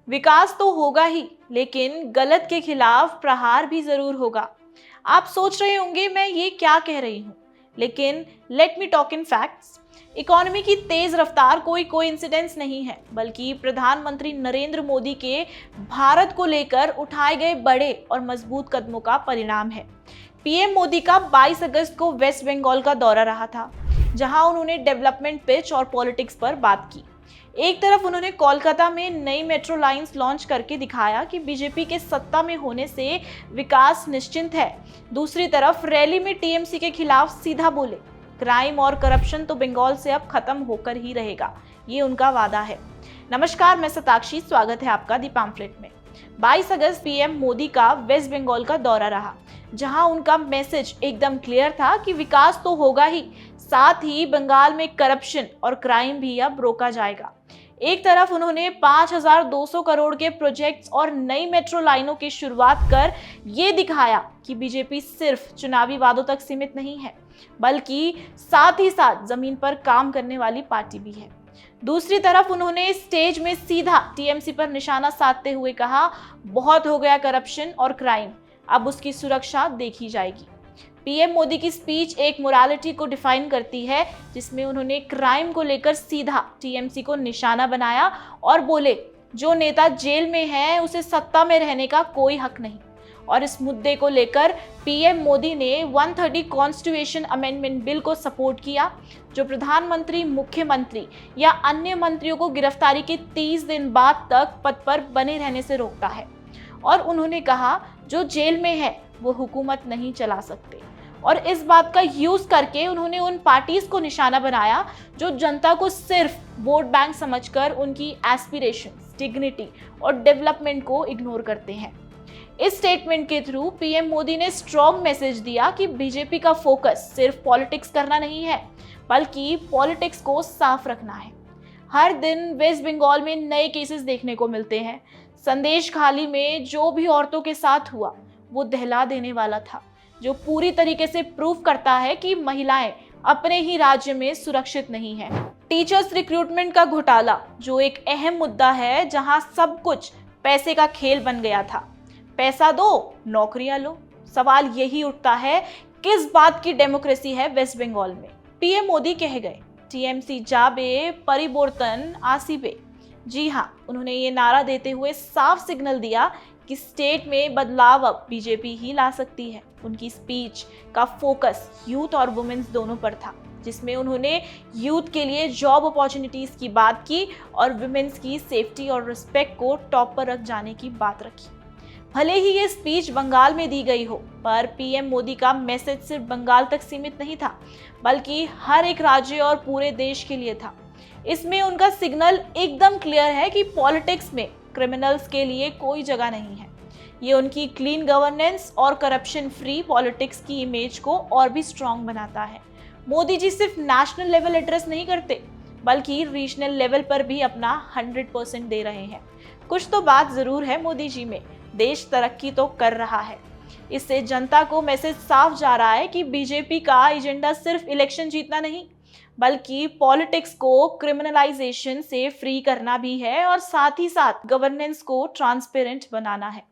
विकास तो होगा ही, लेकिन गलत के खिलाफ प्रहार भी जरूर होगा। आप सोच रहे होंगे मैं ये क्या कह रही हूँ, लेकिन let me talk in facts. Economy की तेज रफ्तार कोई कोइंसिडेंस नहीं है, बल्कि प्रधानमंत्री नरेंद्र मोदी के भारत को लेकर उठाए गए बड़े और मजबूत कदमों का परिणाम है। पीएम मोदी का 22 अगस्त को वेस्ट बंगाल का दौरा रहा था, जहां उन्होंने डेवलपमेंट पिच और पॉलिटिक्स पर बात की। एक तरफ उन्होंने कोलकाता में नई मेट्रो लाइंस लॉन्च करके दिखाया कि बीजेपी के सत्ता में होने से विकास निश्चिंत है। दूसरी तरफ रैली में टीएमसी के खिलाफ सीधा बोले, क्राइम और करप्शन तो बंगाल से अब खत्म होकर ही रहेगा, ये उनका वादा है। नमस्कार, मैं सताक्षी, स्वागत है आपका दी पैम्फलेट में। 22 अगस्त पीएम मोदी का वेस्ट बंगाल का दौरा रहा, जहां उनका मैसेज एकदम क्लियर था कि विकास तो होगा ही, साथ ही बंगाल में करप्शन और क्राइम भी अब रोका जाएगा। एक तरफ उन्होंने 5200 करोड़ के प्रोजेक्ट्स और नई मेट्रो लाइनों की शुरुआत कर ये दिखाया कि बीजेपी सिर्फ चुनावी वादों तक सीमित नहीं है, बल्कि साथ ही साथ जमीन पर काम करने वाली पार्टी भी है। दूसरी तरफ उन्होंने स्टेज में सीधा टीएमसी पर निशाना साधते हुए कहा, बहुत हो गया करप्शन और क्राइम, अब उसकी सुरक्षा देखी जाएगी। पीएम मोदी की स्पीच एक मोरालिटी को डिफाइन करती है, जिसमें उन्होंने क्राइम को लेकर सीधा टीएमसी को निशाना बनाया और बोले, जो नेता जेल में है उसे सत्ता में रहने का कोई हक नहीं। और इस मुद्दे को लेकर पीएम मोदी ने 130 कॉन्स्टिट्यूशन अमेंडमेंट बिल को सपोर्ट किया, जो प्रधानमंत्री, मुख्यमंत्री या अन्य मंत्रियों को गिरफ्तारी के 30 दिन बाद तक पद पर बने रहने से रोकता है। और उन्होंने कहा, जो जेल में है वो हुकूमत नहीं चला सकते। और इस बात का यूज करके उन्होंने उन पार्टीज को निशाना बनाया जो जनता को सिर्फ वोट बैंक समझकर उनकी एस्पिरेशंस, डिग्निटी और डेवलपमेंट को इग्नोर करते हैं। इस स्टेटमेंट के थ्रू पीएम मोदी ने स्ट्रॉन्ग मैसेज दिया कि बीजेपी का फोकस सिर्फ पॉलिटिक्स करना नहीं है, बल्कि पॉलिटिक्स को साफ रखना है। हर दिन वेस्ट बंगाल में नए केसेस देखने को मिलते हैं। संदेश खाली में जो भी औरतों के साथ हुआ वो दहला देने वाला था, जो पूरी तरीके से प्रूव करता है कि महिलाएं अपने ही राज्य में सुरक्षित नहीं है। टीचर्स रिक्रूटमेंट का घोटाला, जो एक अहम मुद्दा है, जहां सब कुछ पैसे का खेल बन गया था। पैसा दो, नौकरियां लो। सवाल यही उठता है, किस बात की डेमोक्रेसी है वेस्ट बंगाल में। पीएम मोदी कह गए, टीएमसी जाबे, परिवर्तन आसीबे। जी हाँ, उन्होंने ये नारा देते हुए साफ सिग्नल दिया कि स्टेट में बदलाव अब बीजेपी ही ला सकती है। उनकी स्पीच का फोकस यूथ और वुमेन्स दोनों पर था, जिसमें उन्होंने यूथ के लिए जॉब अपॉर्चुनिटीज की बात की और वुमेन्स की सेफ्टी और रिस्पेक्ट को टॉप पर रख जाने की बात रखी। भले ही ये स्पीच बंगाल में दी गई हो, पर पीएम मोदी का मैसेज सिर्फ बंगाल तक सीमित नहीं था, बल्कि हर एक राज्य और पूरे देश के लिए था। इसमें उनका सिग्नल एकदम क्लियर है कि पॉलिटिक्स में क्रिमिनल्स के लिए कोई जगह नहीं है। ये उनकी क्लीन गवर्नेंस और करप्शन फ्री पॉलिटिक्स की इमेज को और भी स्ट्रांग बनाता है। मोदी जी सिर्फ नेशनल लेवल एड्रेस नहीं करते, बल्कि रीजनल लेवल पर भी अपना 100% दे रहे हैं। कुछ तो बात जरूर है मोदी जी में, देश तरक्की तो कर रहा है। इससे जनता को मैसेज साफ जा रहा है कि बीजेपी का एजेंडा सिर्फ इलेक्शन जीतना नहीं, बल्कि पॉलिटिक्स को क्रिमिनलाइजेशन से फ्री करना भी है और साथ ही साथ गवर्नेंस को ट्रांसपेरेंट बनाना है।